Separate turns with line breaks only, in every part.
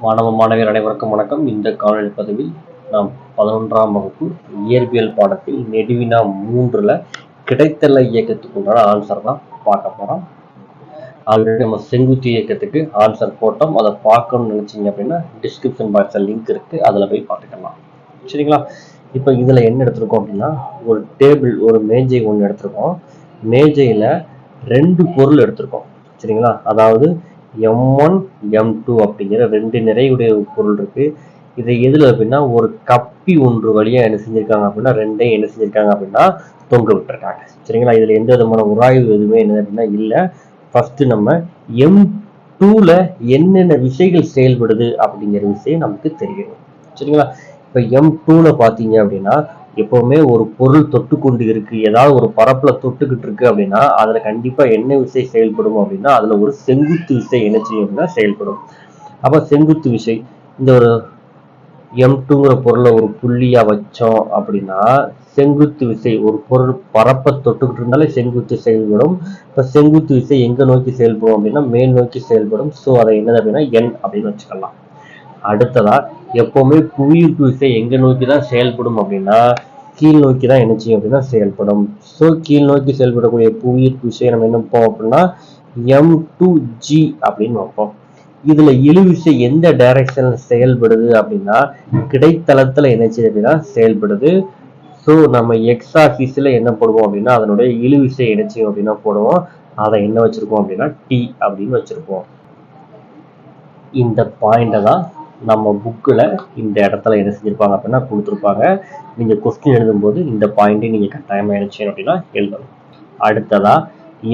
மாணவ மாணவியர் அனைவருக்கும் வணக்கம். இந்த காணொளி பதிவில் நாம் 11ஆம் வகுப்பு இயற்பியல் பாடத்தில் நெடுவினா 3ல கிடைத்தல இயக்கத்துக்கு உண்டான ஆன்சர் தான் பார்க்க போறோம். ஆல்ரெடி நம்ம செங்குத்து இயக்கத்துக்கு ஆன்சர் போட்டோம். அதை பார்க்கணும்னு நினைச்சீங்க அப்படின்னா டிஸ்கிரிப்ஷன் பாக்ஸ்ல லிங்க் இருக்கு, அதுல போய் பார்த்துக்கலாம். சரிங்களா? இப்போ இதுல என்ன எடுத்திருக்கோம் அப்படின்னா, ஒரு டேபிள், ஒரு மேஜை ஒன்று எடுத்திருக்கோம். மேஜையில 2 பொருள் எடுத்திருக்கோம். சரிங்களா? அதாவது M1 M2 அப்படிங்கிற 2 நிறையுடைய பொருள் இருக்கு. இதை எதுல அப்படின்னா ஒரு கப்பி ஒன்று வழியா என்ன செஞ்சிருக்காங்க அப்படின்னா 2ஐயும் என்ன செஞ்சிருக்காங்க அப்படின்னா தொங்க விட்டுருக்காங்க. சரிங்களா? இதுல எந்த விதமான உராய்வு எதுவுமே என்ன அப்படின்னா இல்ல. ஃபர்ஸ்ட் நம்ம M2ல என்னென்ன விசைகள் செயல்படுது அப்படிங்கிற விஷயம் நமக்கு தெரியணும். சரிங்களா? இப்ப M2ல பாத்தீங்க அப்படின்னா எப்பவுமே ஒரு பொருள் தொட்டு கொண்டு இருக்கு, ஏதாவது ஒரு பரப்புல தொட்டுக்கிட்டு இருக்கு அப்படின்னா அதுல கண்டிப்பா என்ன விசை செயல்படும் அப்படின்னா அதுல ஒரு செங்குத்து விசை என்ன செய்யும் அப்படின்னா செயல்படும். அப்ப செங்குத்து விசை, இந்த ஒரு M2ங்கிற பொருளை ஒரு புள்ளியா வச்சோம் அப்படின்னா செங்குத்து விசை, ஒரு பொருள் பரப்ப தொட்டுக்கிட்டு இருந்தாலே செங்குத்து செயல்படும். இப்ப செங்குத்து விசை எங்க நோக்கி செயல்படும் அப்படின்னா மேல் நோக்கி செயல்படும். ஸோ அதை என்னது அப்படின்னா N அப்படின்னு வச்சுக்கலாம். அடுத்ததா எப்பவுமே புவியீர்ப்பு விசை எங்க நோக்கி தான் செயல்படும் அப்படின்னா கீழ் நோக்கி தான் என்ன செய்யும் அப்படின்னா செயல்படும். ஸோ கீழ் நோக்கி செயல்படக்கூடிய புவியீர்ப்பு விசையை நம்ம என்ன வைப்போம் அப்படின்னா M2G அப்படின்னு வைப்போம். இதுல இழுவிசை எந்த டைரக்ஷன்ல செயல்படுது அப்படின்னா கிடைத்தளத்துல என்ன செய்யுது அப்படின்னா செயல்படுது. ஸோ நம்ம எக்ஸ் ஆக்சிஸ்ல என்ன போடுவோம் அப்படின்னா அதனுடைய இழுவிசை என்ன செய்யும் அப்படின்னா போடுவோம். அதை என்ன வச்சிருக்கோம் அப்படின்னா T அப்படின்னு வச்சிருப்போம். இந்த பாயிண்ட தான் நம்ம புக்கில் இந்த இடத்துல என்ன செஞ்சிருப்பாங்க அப்படின்னா கொடுத்துருப்பாங்க. நீங்க கொஸ்டின் எழுதும்போது இந்த பாயிண்டை நீங்க கட்டாயமா என்ன செய்யணும் அப்படின்னா எழுதணும். அடுத்ததா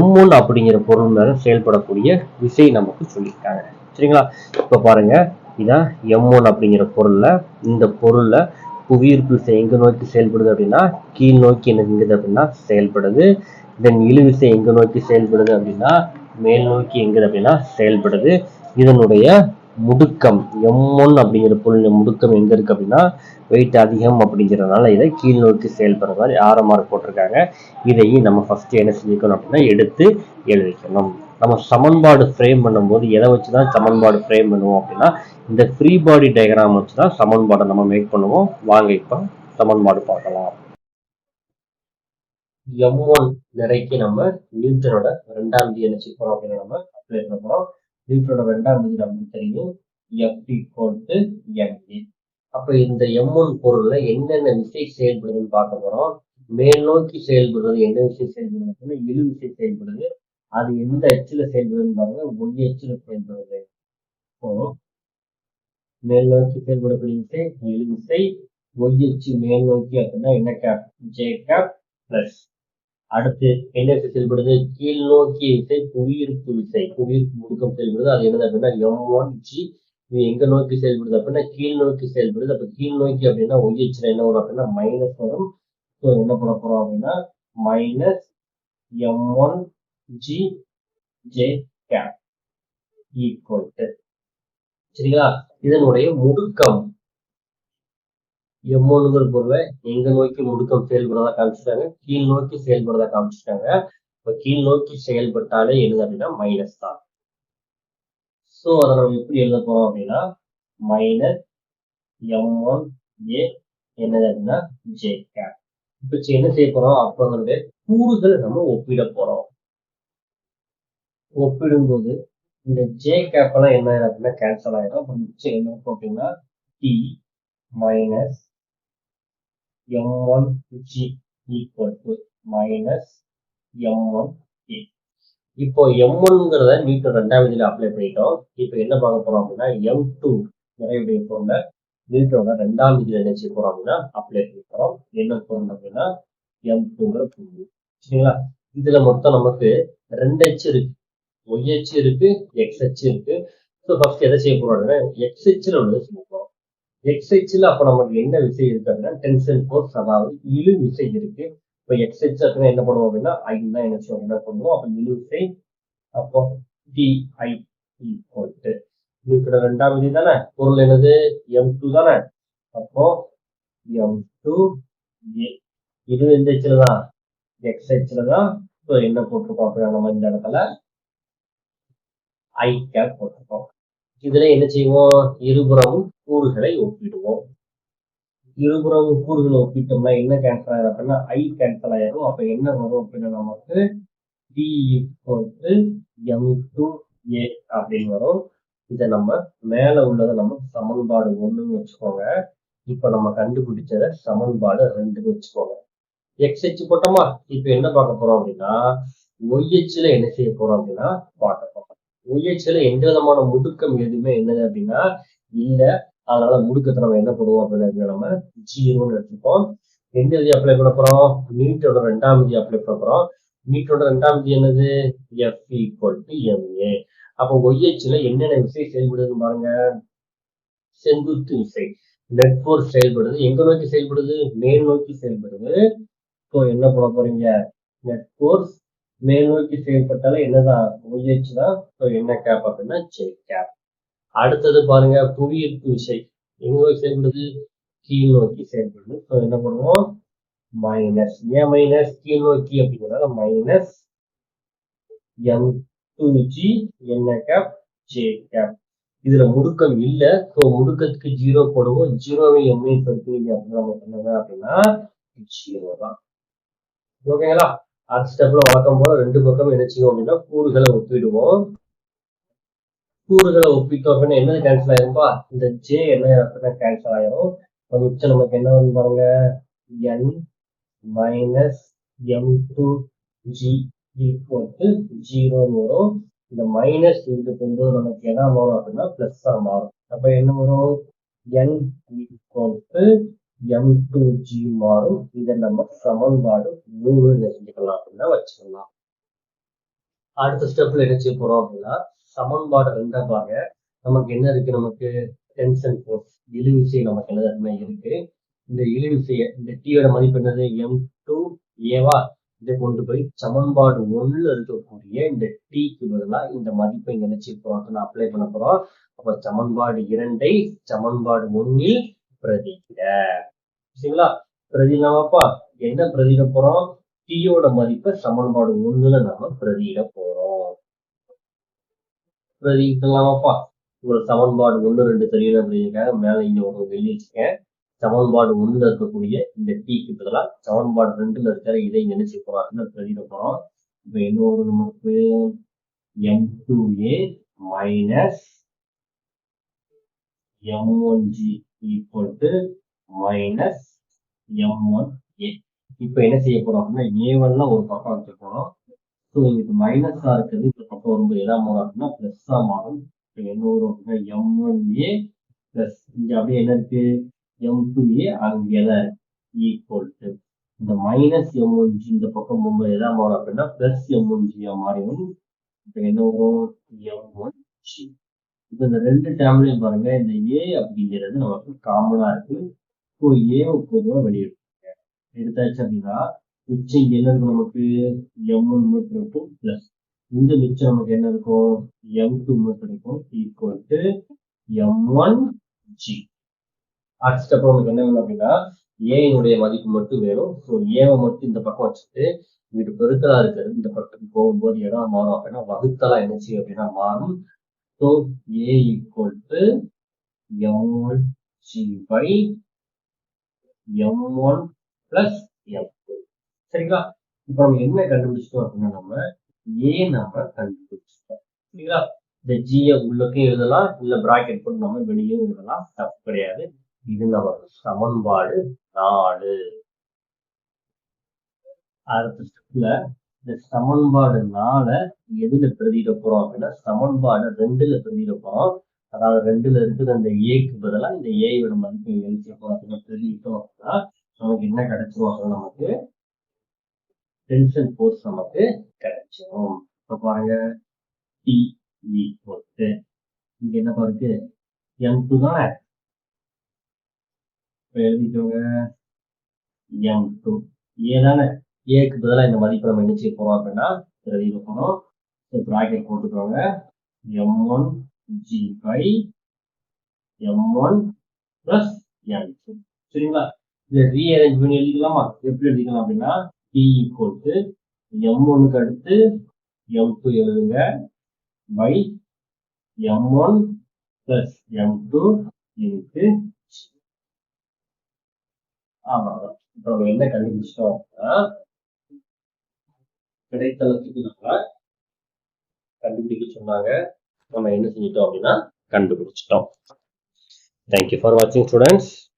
M1 அப்படிங்கிற பொருள் மேல செயல்படக்கூடிய விசை நமக்கு சொல்லியிருக்காங்க. சரிங்களா? இப்ப பாருங்க, இதான் M1 அப்படிங்கிற பொருள்ல, இந்த பொருள்ல புவியீர்ப்பு விசை எங்க நோக்கி செயல்படுது அப்படின்னா கீழ் நோக்கி என்ன செஞ்சது அப்படின்னா செயல்படுது. தென் இழுவிசை எங்க நோக்கி செயல்படுது அப்படின்னா மேல் நோக்கி எங்குது அப்படின்னா செயல்படுது. இதனுடைய முடுக்கம் M1 அப்படிங்கிற பொருளின் முடுக்கம் எங்க இருக்கு அப்படின்னா வெயிட் அதிகம் அப்படிங்கிறதுனால இதை கீழ் நோக்கி செயல்படுற மாதிரி ஆரோ மார்க் போட்டிருக்காங்க. இதையும் நம்ம ஃபர்ஸ்ட் என்ன செஞ்சுக்கணும் அப்படின்னா எடுத்து எழுதிக்கணும். நம்ம சமன்பாடு ஃப்ரேம் பண்ணும்போது எதை வச்சுதான் சமன்பாடு ஃப்ரேம் பண்ணுவோம் அப்படின்னா இந்த ஃப்ரீ பாடி டயக்ராம் வச்சுதான் சமன்பாடை நம்ம மேக் பண்ணுவோம். வாங்க இப்ப சமன்பாடு பார்க்கலாம். M1 நிறைக்கு நம்ம நியூட்டனோட 2ஆம் விதி என்ன செய்ய போறோம் அப்படின்னா நம்ம அப்ளை பண்ண போறோம். நியூட்டனோட 2ஆம் விதி நமக்கு தெரியும், F=ma. அப்ப இந்த M1 பொருள்ல என்னென்ன விசை செயல்படுதுன்னு பார்க்க போறோம். மேல் நோக்கி செயல்படுறது என்ன விசை செயல்படுது அப்படின்னா இழு விசை செயல்படுது. அது எந்த அச்சுல செயல்படுதுன்னு பாருங்க, Y அச்சுல செயல்படுது. இப்போ மேல் நோக்கி செயல்படக்கூடிய விசை இழு விசை, Y அச்சு மேல் நோக்கி அப்படின்னா என்ன கேப், J கேப் பிளஸ். அடுத்து என்ன விசை செயல்படுது, கீழ் நோக்கிய விசை புவியீர்ப்பு விசை, புவியீர்ப்பு முடுக்கம் செயல்படுது. அது என்னது அப்படின்னா M1G. இது எங்க நோக்கி செயல்படுது அப்படின்னா கீழ் நோக்கி செயல்படுது. அப்ப கீழ் நோக்கி அப்படின்னா Y அச்சுல என்ன வரும் அப்படின்னா மைனஸ் வரும். ஸோ என்ன பண்ண போறோம் அப்படின்னா minus M1G J gap equal to, சரிங்களா? இதனுடைய முடுக்கம் M1ங்கிற பொருளை எங்க நோக்கி முடுக்கம் செயல்படுறதா காமிச்சிட்டாங்க, கீழ் நோக்கி செயல்படுறதா காமிச்சிட்டாங்க. இப்ப கீழ் நோக்கி செயல்பட்டாலே என்னது அப்படின்னா மைனஸ் தான். சோ அதை நம்ம எப்படி எழுத போறோம் அப்படின்னா மைனஸ் M1A என்னது அப்படின்னா J கேப். இப்ப என்ன செய்ய போறோம், அப்ப அதனுடைய கூறுகள் நம்ம ஒப்பிட போறோம். ஒப்பிடும்போது இந்த J கேப் எல்லாம் என்ன அப்படின்னா கேன்சல் ஆயிடும். அப்ப மிச்சம் என்ன போட்டீங்கன்னா T minus M1G equal to minus M1A. இப்போ M1ங்கிறத நியூட்டன் 2ஆம் விதியில அப்ளை பண்ணிட்டோம். இப்போ என்ன பார்க்க போறோம் அப்படின்னா M2 நிறையுடைய பொருளை நியூட்டனோட 2ஆம் விதியில என்ன செய்ய போறோம் அப்படின்னா அப்ளை பண்ணி போறோம். என்ன பொருள் அப்படின்னா M2ங்கிற பொருள். சரிங்களா? இதுல மொத்தம் நமக்கு 2 அச்சு இருக்கு, Y அச்சு இருக்கு, X அச்சு இருக்கு. ஸோ ஃபர்ஸ்ட் எதை செய்ய போறோம் அப்படின்னா X அச்சுல உள்ளதை செய்ய போறோம். X அச்சுல அப்ப நமக்கு என்ன விசை இருக்கு அப்படின்னா டென்ஷன் ஃபோர்ஸ், அதாவது இழு விசை இருக்கு. இப்ப X அச்சு அப்படின்னா என்ன பண்ணுவோம் அப்படின்னா I தான் என்ன செய்வோம் என்ன பண்ணுவோம். அப்ப இழு விசை, அப்போ TI ஈக்குவல் டு இருக்கிற 2ஆம் விதி தானே, பொருள் என்னது M2 தானே, அப்போ M2A. இது எந்த அச்சுல தான், X அச்சுல தான். ஸோ என்ன போட்டிருக்கோம் அப்படின்னா நம்ம இந்த இடத்துல I கேப் போட்டிருக்கோம். இதுல என்ன செய்வோம், இருபுறமும் கூறுகளை ஒப்பிடுவோம். இருபுறமும் கூறுகளை ஒப்பிட்டோம்னா என்ன கேன்சல் ஆயிரும் அப்படின்னா I கேன்சல் ஆயிரும். அப்ப என்ன வரும் அப்படின்னா நமக்கு T = M2A அப்படின்னு வரும். இதை நம்ம மேல உள்ளதை நம்ம சமன்பாடு 1ன்னு வச்சுக்கோங்க. இப்ப நம்ம கண்டுபிடிச்சத சமன்பாடு 2ன்னு வச்சுக்கோங்க. XH போட்டோமா, இப்ப என்ன பார்க்க போறோம் அப்படின்னா YHல என்ன செய்ய போறோம் அப்படின்னா பார்க்க போறோம். YHல எந்த விதமான முடுக்கம் எதுவுமே என்னது அப்படின்னா இல்ல. அதனால முடுக்கத்தை நம்ம என்ன பண்ணுவோம் அப்படின்னா நம்ம 0ன்னு எடுத்துப்போம். எந்த விதி அப்ளை பண்ண போறோம், நீட்டோட 2ஆம் விதி அப்ளை பண்ண போறோம். நீட்டோட 2ஆம் விதி என்னது, F = ma. அப்போ YHல என்னென்ன விசை செயல்படுதுன்னு பாருங்க. செங்குத்து விசை நெட் ஃபோர்ஸ் செயல்படுது. எங்க நோக்கி செயல்படுது, மேல் நோக்கி செயல்படுது. ஸோ என்ன பண்ண போறீங்க, நெட் ஃபோர்ஸ் மேல் நோக்கி செயல்பட்டாலும் என்னதான் YH தான். ஸோ என்ன கேப் அப்படின்னா J கேப். அடுத்தது பாருங்க, புவியீர்ப்பு விசை எங்க நோக்கி செயல்படுது, கீழ் நோக்கி செயல்படுது. ஸோ என்ன பண்ணுவோம், மைனஸ். ஏன் மைனஸ், கீழ் நோக்கி அப்படிங்கிறதால மைனஸ் M2G என்ன கேப் J கேப். இதுல முடுக்கம் இல்ல. ஸோ முடுக்கத்துக்கு 0 போடுவோம். 0வை எம்ஐ பெருக்கிறீங்க அப்படின்னா நம்ம பண்ணுங்க அப்படின்னா 0 தான். ஓகேங்களா. அடுத்த ஸ்டெப்ல வழக்கம் போல ரெண்டு பக்கம் என்ன செய்வோம் அப்படின்னா கூறுகளை ஒப்பிடுவோம். கூறுகளை ஒப்பிட்டோம் அப்படின்னா என்னது கேன்சல் ஆயிரும்பா, இந்த J என்ன அப்படின்னா கேன்சல் ஆயிரும். மிச்சம் நமக்கு என்ன வரும் பாருங்க, N - M2G = 0ன்னு வரும். இந்த மைனஸ் இன்டு கொண்டு நமக்கு என்ன வரும் அப்படின்னா பிளஸ்ஸா மாறும். அப்ப என்ன வரும், N = M2G மாறும். இதை நம்ம சமன்பாடு 3 செஞ்சுக்கலாம் அப்படின்னா வச்சுக்கலாம். அடுத்த ஸ்டெப்ல என்ன செய்ய போறோம் அப்படின்னா சமன்பாடு 2 பாருங்க. நமக்கு என்ன இருக்கு, நமக்கு டென்ஷன் ஃபோர்ஸ் இழுவிசை நமக்கு என்ன இருக்கு. இந்த இழுவிசைய இந்த டீயோட மதிப்பு என்னது, M2A. இதை கொண்டு போய் சமன்பாடு 1ல இருக்கக்கூடிய இந்த டீக்கு பதிலா இந்த மதிப்பை நினைச்சு போறோம் அப்ளை பண்ண போறோம். அப்ப சமன்பாடு 2ஐ சமன்பாடு 1ல் பிரதியிட. சரிங்களா, பிரதியிடமாப்பா என்ன பிரதியிட போறோம், டீயோட மதிப்பை சமன்பாடு 1ல நாம பிரதியிட போறோம். பிரதியிடலாமாப்பா. ஒரு சமன்பாடு 1, 2 தெரியல அப்படிங்கிறதுக்காக மேல இங்க ஒரு வெளியே வச்சுக்கேன். சமன்பாடு 1ல இருக்கக்கூடிய இந்த டீக்கு பதிலா சமன்பாடு 2ல இருக்கிற இதை நினைச்சு போறோம் பிரதியிட போறோம். இப்ப என்ன ஒரு நமக்கு M2A - M1G = -M1A. இப்ப என்ன செய்ய போறோம் அப்படின்னா A1 ஒரு பக்கம் வச்சு போறோம். ஸோ இங்க மைனஸா இருக்குது, இந்த பக்கம் வரும்போது எதா மாறும் அப்படின்னா பிளஸ்ஸா மாறும். என்ன வரும் அப்படின்னா M1A பிளஸ் இங்க அப்படியே என்ன இருக்கு M2A அங்கேதான் இருக்கு = இந்த மைனஸ் M1G இந்த பக்கம் போகும்போது எதா மாறும் அப்படின்னா பிளஸ் M1G மாறிடும். இப்ப என்ன வரும் M1G. இப்ப இந்த ரெண்டு டேர்ம்லையும் பாருங்க, இந்த A அப்படிங்கிறது நமக்கு காமனா இருக்கு. ஸோ A பொதுவா வெளியெடுத்துங்க. எடுத்தாச்சு அப்படின்னா மிச்சம் இங்க என்ன இருக்கும், நமக்கு M1 இருக்கும் பிளஸ் இந்த மிச்சம் நமக்கு என்ன இருக்கும், M2 இருக்கும் = M1G. அடுத்த ஸ்டெப் நமக்கு என்ன வேணும் அப்படின்னா ஏனுடைய மதிப்பு மட்டும் வேணும். ஸோ ஏவை மட்டும் இந்த பக்கம் வச்சுட்டு இங்கிட்டு பெருக்கலா இருக்கிறது இந்த பக்கத்துக்கு போகும்போது இடம் மாறும் அப்படின்னா வகுத்தலா என்ன செய்யும் அப்படின்னா மாறும். So A = M1G/M1 + M2. சரிங்களா. இப்ப நம்ம என்ன கண்டுபிடிச்சிட்டோம் அப்படின்னா நம்ம A நம்ம கண்டுபிடிச்சிட்டோம். சரிங்களா. இந்த G உள்ளுக்கும் எழுதலாம், இல்ல பிராக்கெட் போட்டு நம்ம வெளியே எழுதலாம், தப்பு கிடையாது. இது நமக்கு சமன்பாடு 4. அடுத்த ஸ்டெப்ல இந்த சமன்பாடு 4 எதுல பிரதியிட போறோம் அப்படின்னா சமன்பாடு 2ல பிரதியிட போறோம். அதாவது 2ல இருக்குது அந்த ஏக்கு பதிலா இந்த ஏயோட மதிப்பை எழுதி போறோம் அப்படின்னா பிரதியிட்டோம் அப்படின்னா நமக்கு என்ன கிடைச்சிரும் அப்படின்னா நமக்கு டென்ஷன் ஃபோர்ஸ் நமக்கு கிடைச்சிரும். இப்ப பாருங்க T = இங்க என்ன பாருக்கு M2 தானே, எழுதிக்கோங்க M2 A தானே. ஏக்கு பதிலாக இந்த மதிப்பை நம்ம என்ன செய்ய போறோம் அப்படின்னா பிரதியிட போறோம். பிராக்கெட் போட்டுக்கோங்க M1G/M1 + M2. சரிங்களா. இதை ரீஅரேஞ்ச் பண்ணி எழுதிக்கலாமா, எப்படி எழுதிக்கலாம் அப்படின்னா T = M1க்கு அடுத்து M2 எழுதுங்க /M1 பிளஸ் m2 இன்ட்டு அவ்வளவுதான். இப்போ நம்ம என்ன கண்டுபிடிச்சிட்டோம் அப்படின்னா கிடைத்தளத்துக்கு நம்ம கண்டுபிடிக்க சொன்னாங்க, நம்ம என்ன செஞ்சிட்டோம் அப்படின்னா கண்டுபிடிச்சிட்டோம். Thank you for watching, students.